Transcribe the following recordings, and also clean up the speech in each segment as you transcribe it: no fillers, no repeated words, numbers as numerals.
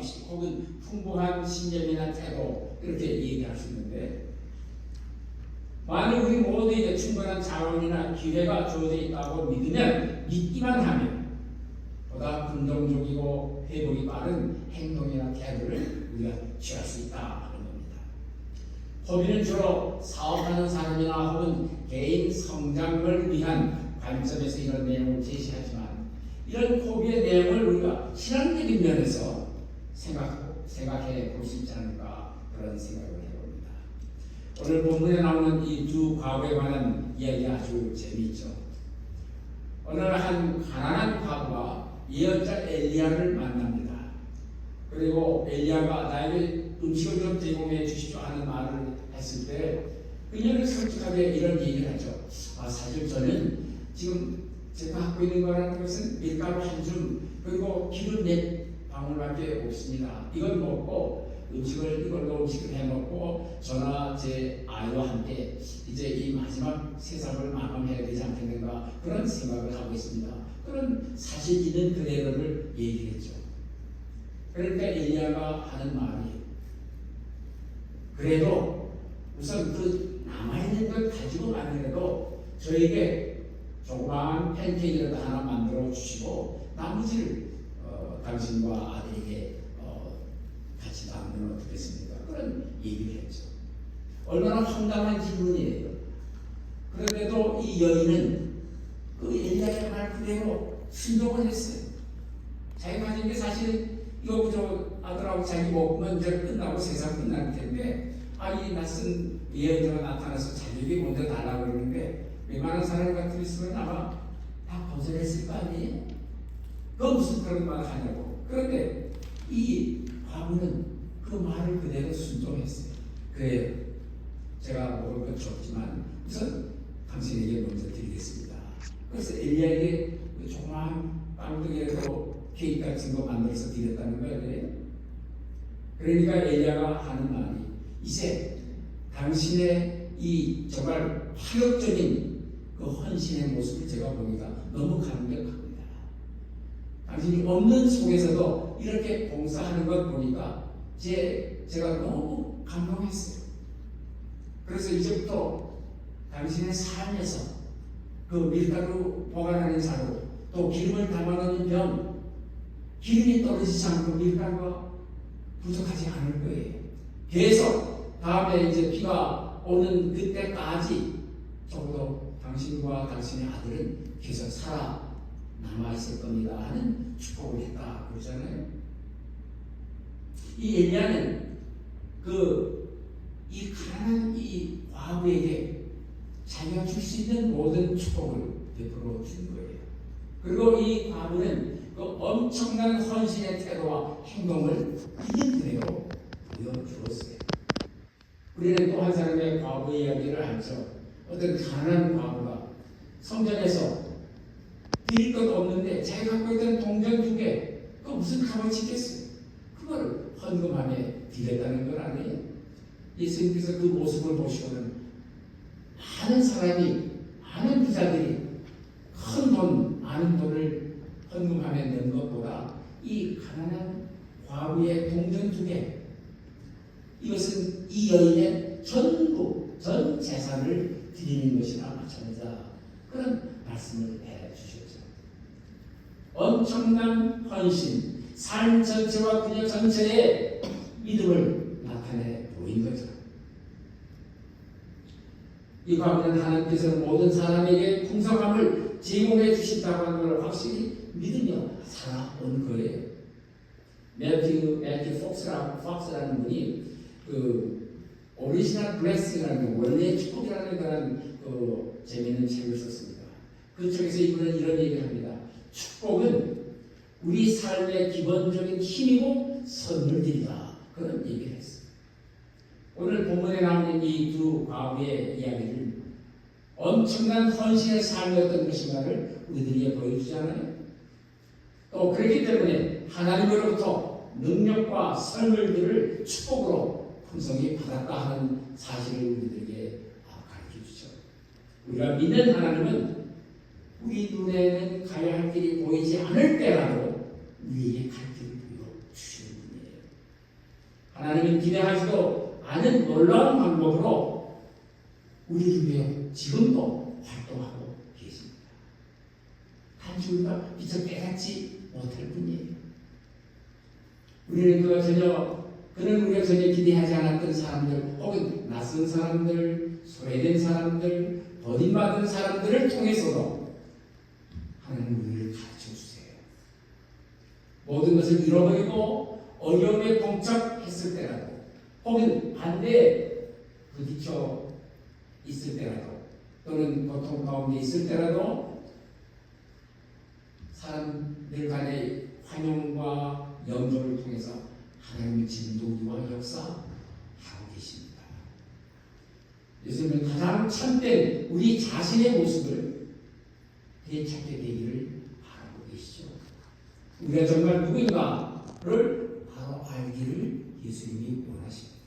의식 혹은 풍부한 신념이나 태도 이렇게 얘기할 수 있는데, 만약 우리 모두에게 충분한 자원이나 기회가 주어져 있다고 믿기만 하면 보다 긍정적이고 회복이 빠른 행동이나 태도를 우리가 취할 수 있다는 겁니다. 호비는 주로 사업하는 사람이나 혹은 개인 성장을 위한 관점에서 이런 내용을 제시하지만, 이런 호비의 내용을 우리가 신앙적인 면에서 생각해 볼 수 있지 않을까, 그런 생각을 해봅니다. 오늘 본문에 나오는 이 두 과부에 관한 이야기 아주 재미있죠. 어느 한 가난한 과부가 예언자 엘리야를 만납니다. 그리고 엘리야가 나에게 음식을 좀 제공해 주십시오 하는 말을 했을 때 그녀는 솔직하게 이런 얘기를 하죠. 사실 저는 지금 제가 갖고 있는 거라는 것은 밀가루 한 줌 그리고 기름 4방울밖에 없습니다. 이걸 먹고 이걸로 음식을 해 먹고 저나 제 아이와 함께 이제 이 마지막 세상을 마감해야 되지 않겠는가, 그런 생각을 하고 있습니다. 그런 사실 있는 그대로를 얘기했죠. 그러니까 엘리야가 하는 말이, 그래도 우선 그 남아있는 걸 가지고 아니라도 저에게 조그마한 팬케이크라도 하나 만들어 주시고 나머지를 당신과 아들에게 같이 나누면 어떻겠습니까? 그런 얘기를 했죠. 얼마나 황당한 질문이에요. 그런데도 이 여인은 그 엘리야의 말 그대로 순종을 했어요. 자기가 가진 게 사실 이거 그저 아들하고 자기 먹으면 이제 끝나고 세상 끝날 텐데, 이 낯선 예언자가 나타나서 자기에게 먼저 달라고 그러는데 웬만한 사람 같으면 아마 다 거절했을 거 아니에요? 너 무슨 그런 말을 하냐고. 그런데 이 과부는 그 말을 그대로 순종했어요. 그래요. 제가 먹을 건 적지만 우선 당신에게 먼저 드리겠습니다. 그래서 엘리야에게 조그마한 빵덩이라도 케이크 같은 거 만들어서 드렸다는 거예요. 그러니까 엘리야가 하는 말이, 이제 당신의 이 정말 파격적인 그 헌신의 모습을 제가 보니까 너무 감격합니다. 당신이 없는 속에서도 이렇게 봉사하는 것 보니까 제가 너무 감동했어요. 그래서 이제부터 당신의 삶에서 그 밀가루 보관하는 자루, 또 기름을 담아놓는 병, 기름이 떨어지지 않고 밀가루가 부족하지 않을 거예요. 계속 다음에 이제 비가 오는 그때까지 적어도 당신과 당신의 아들은 계속 살아 남아있을 겁니다 하는 축복을 했다 그러잖아요. 이 엘리야는 이 가난한 이 과부에게 자기가 줄 수 있는 모든 축복을 베풀어 준 거예요. 그리고 이 과부는 그 엄청난 헌신의 태도와 행동을 있는 그대로 보여주었어요. 우리는 또 한 사람의 과부 이야기를 알죠. 어떤 가난한 과부가 성전에서 드릴 것 없는데 자기가 갖고 있던 동전 2개, 그거 무슨 값어치 있겠어요? 그걸 헌금함에 드렸다는 걸 아니에요. 예수님께서 그 모습을 보시고는 많은 사람이, 많은 부자들이 큰 돈, 많은 돈을 헌금함에 넣은 것보다 이 가난한 과부의 동전 2개, 이것은 이 여인의 전부, 전 재산을 드리는 것이나 마찬가지다, 그런 말씀을 해주셨죠. 엄청난 헌신, 삶 전체와 그녀 전체의 믿음을 나타내 보인 거죠. 이 과부는 하나님께서는 모든 사람에게 풍성함을 제공해 주신다고 하는 걸 확실히 믿으며 살아온 거예요. 매튜 폭스라는 분이 오리지널 블레싱이라는 원래의 축복이라는 그런 재미있는 책을 썼습니다. 그 책에서 이분은 이런 얘기를 합니다. 축복은 우리 삶의 기본적인 힘이고 선물들이다, 그런 얘기를 했어요. 오늘 본문에 나오는 이 두 과부의 이야기를 엄청난 헌신의 삶이었던 것인가를 우리들에게 보여주잖아요. 또 그렇기 때문에 하나님으로부터 능력과 선물들을 축복으로 풍성히 받았다 하는 사실을 우리들에게 가르쳐주죠. 우리가 믿는 하나님은 우리 눈에는 가야 할 길이 보이지 않을 때라도 우리에게 갈 길을 보여주시는 분이에요. 하나님은 기대하지도 않은 놀라운 방법으로 우리를 위해 지금도 활동하고 계십니다. 단지 우리가 미처 깨닫지 못할 뿐이에요. 그는 우리가 전혀 기대하지 않았던 사람들, 혹은 낯선 사람들, 소외된 사람들, 버림받은 사람들을 통해서도 하나님 우리를 가르쳐 주세요. 모든 것을 잃어버리고 어려움에 봉착했을 때라도, 혹은 반대에 부딪혀 있을 때라도, 또는 고통 가운데 있을 때라도 사람들 간의 환영과 연도를 통해서 하나님의 지금도 우리와 역사하고 계십니다. 요즘은 가장 참된 우리 자신의 모습을 되찾게 되기를 바라고 계시죠. 우리가 정말 누구인가를 바로 알기를 예수님이 원하십니다.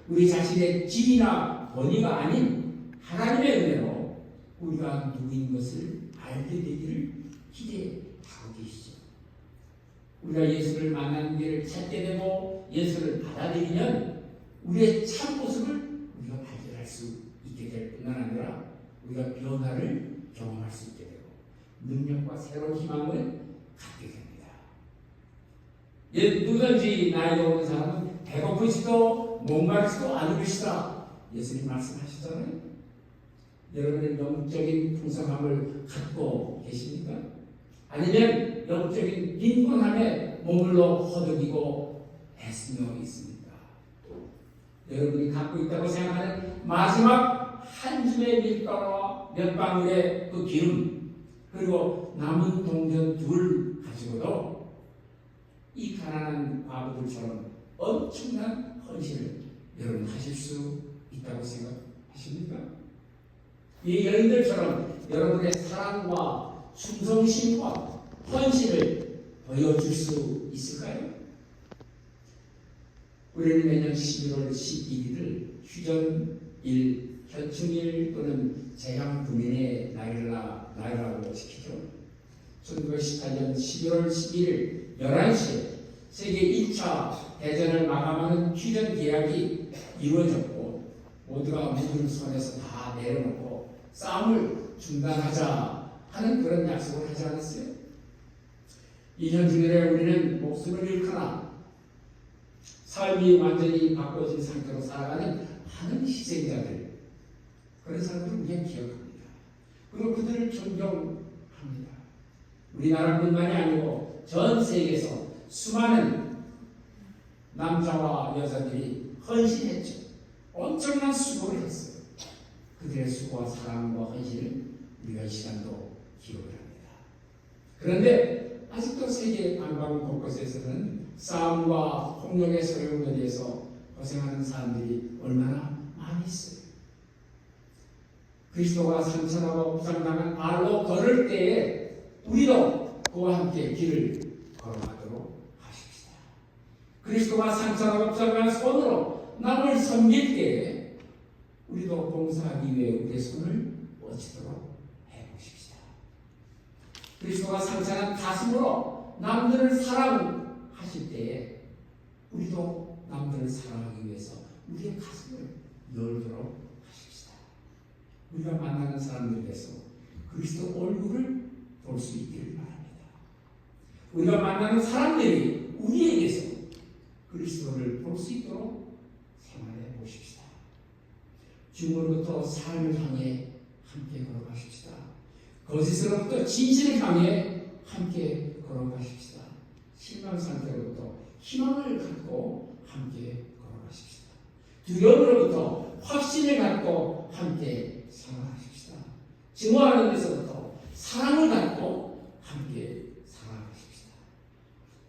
우리 자신의 질이나 권위가 아닌 하나님의 은혜로 우리가 누구인 것을 알게 되기를 기대하고 계시죠. 우리가 예수를 만나는 길을 찾게 되고 예수를 받아들이면 우리의 참 모습을 우리가 발견할 수 있게 될 뿐만 아니라 우리가 변화를 경험할 수 있게 되고 능력과 새로운 희망을 갖게 됩니다. 누구든지 나에게 오는 사람은 배고프지도 목마르지도 않을 것이다. 예수님 말씀하시잖아요. 여러분의 영적인 풍성함을 갖고 계십니까? 아니면 영적인 빈곤함에 머물러 허덕이고 애쓰며 있습니까? 여러분이 갖고 있다고 생각하는 마지막 한 줌의 밀가루와 몇 방울의 그 기름, 그리고 남은 동전 둘 가지고도 이 가난한 과부들처럼 엄청난 헌신을 여러분 하실 수 있다고 생각하십니까? 이 여인들처럼 여러분의 사랑과 충성심과 헌신을 보여줄 수 있을까요? 우리는 매년 11월 11일을 휴전일, 현충일 또는 재향부민의 날이라고 지키죠. 1918년 11월 11일 11시에 세계 1차 대전을 마감하는 휴전 계약이 이루어졌고 모두가 모든 손에서 다 내려놓고 싸움을 중단하자 하는 그런 약속을 하지 않았어요? 이 현충일에 우리는 목숨을 잃거나 삶이 완전히 바꿔진 상태로 살아가는 많은 희생자들, 그런 사람들을 우리가 기억합니다. 그리고 그들을 존경합니다. 우리나라뿐만이 아니고 전 세계에서 수많은 남자와 여자들이 헌신했죠. 엄청난 수고를 했어요. 그들의 수고와 사랑과 헌신을 우리가 이 시간도 기억을 합니다. 그런데 아직도 세계 방방 곳곳에서는 싸움과 폭력의 소용에 대해서 고생하는 사람들이 얼마나 많이 있어요. 그리스도가 상처나고 부상당한 발로 걸을 때에 우리도 그와 함께 길을 걸어가도록 하십시다. 그리스도가 상처나고 부상당한 손으로 남을 섬길 때에 우리도 봉사하기 위해 우리의 손을 뻗치도록 해보십시다. 그리스도가 상처난 가슴으로 남들을 사랑하실 때에 우리도 남들을 사랑하기 위해서 우리의 가슴을 열도록 하십시다. 우리가 만나는 사람들에게서 그리스도 얼굴을 볼 수 있기를 바랍니다. 우리가 만나는 사람들이 우리에게서 그리스도를 볼 수 있도록 생활해 보십시다. 죽음으로부터 삶을 향해 함께 걸어가십시다. 거짓으로부터 진실을 향해 함께 걸어가십시다. 실망 상태로부터 희망을 갖고 함께 걸어가십시다. 두려움으로부터 확신을 갖고 함께 살아가십시다. 증오하는 데서부터 사랑을 갖고 함께 살아가십시다.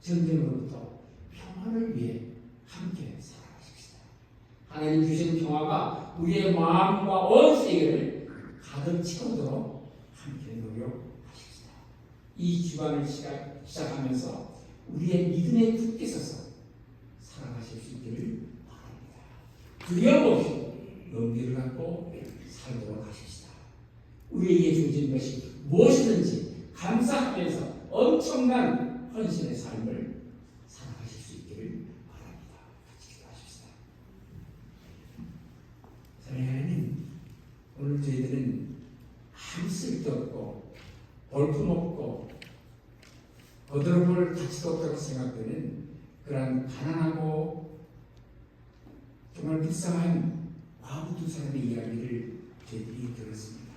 전쟁으로부터 평화를 위해 함께 살아가십시다. 하나님 주신 평화가 우리의 마음과 온 세계를 가득 채우도록 함께 노력하십시다. 이 주간을 시작하면서 우리의 믿음에 굳게 서서 살아가실 수 있기를 바랍니다. 두려움 없이 용기를 갖고 살도록 하십시다. 우리에게 주어진 것이 무엇이든지 감사하면서 엄청난 헌신의 삶을 살아가실 수 있기를 바랍니다. 가치도 없다고 생각되는 그런 가난하고 정말 불쌍한 과부 두 사람의 이야기를 저희들이 들었습니다.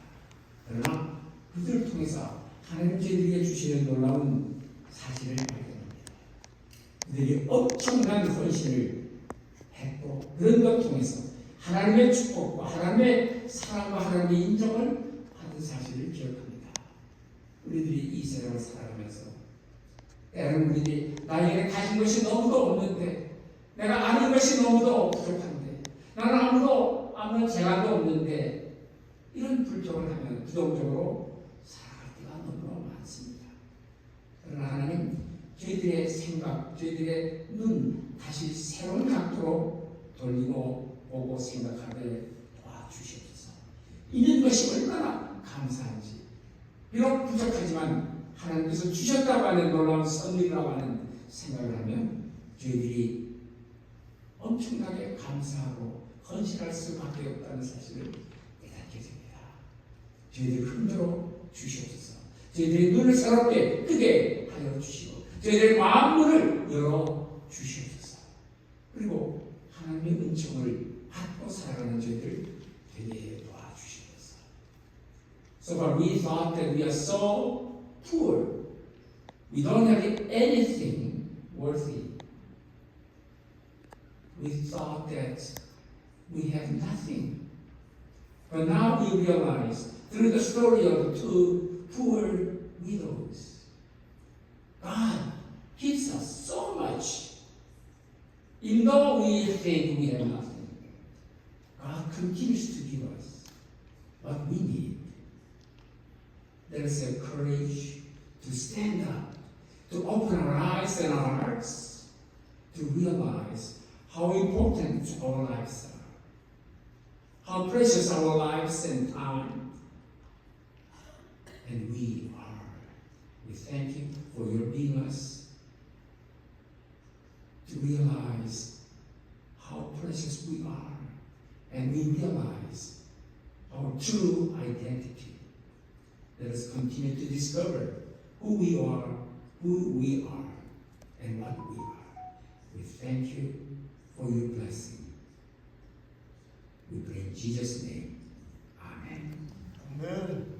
그러나 그들을 통해서 하나님 저희들에게 주시는 놀라운 사실을 발견합니다. 그들이 엄청난 헌신을 했고 그런 것 통해서 하나님의 축복과 하나님의 사랑과 하나님의 인정을 받은 사실을 기억합니다. 우리들이 이 세상을 살아가면서 때로는 우리들이 나에게 가진 것이 너무도 없는데, 내가 아는 것이 너무도 부족한데, 나는 아무런 재간도 없는데, 이런 불평을 하면 부정적으로 살아갈 때가 너무 많습니다. 그러나 하나님, 저희들의 생각, 저희들의 눈 다시 새로운 각도로 돌리고 보고 생각하게 도와주시옵소서. 있는 것이 얼마나 감사한지, 비록 부족하지만 하나님께서 주셨다고 하는 놀라운 선물이라고 하는 생각을 하면 저희들이 엄청나게 감사하고 헌신할 수밖에 없다는 사실을 깨닫게 됩니다. 저희들 흔들어 주시옵소서. 저희들의 눈을 새롭게 뜨게 하여 주시고 저희들의 마음문을 열어 주시옵소서. 그리고 하나님의 은총을 받고 살아가는 저희들 되게 도와주시옵소서. So far we thought that we are so poor. We don't have anything worthy. We thought that we have nothing. But now we realize through the story of the two poor widows, God gives us so much. Even though we think we have nothing, God continues to give us what we need. There is a courage to stand up, to open our eyes and our hearts, to realize how important our lives are, how precious our lives and time, and we are. We thank you for your being us, to realize how precious we are, and we realize our true identity. Let us continue to discover who we are, and what we are. We thank you for your blessing. We pray in Jesus' name. Amen. 아멘.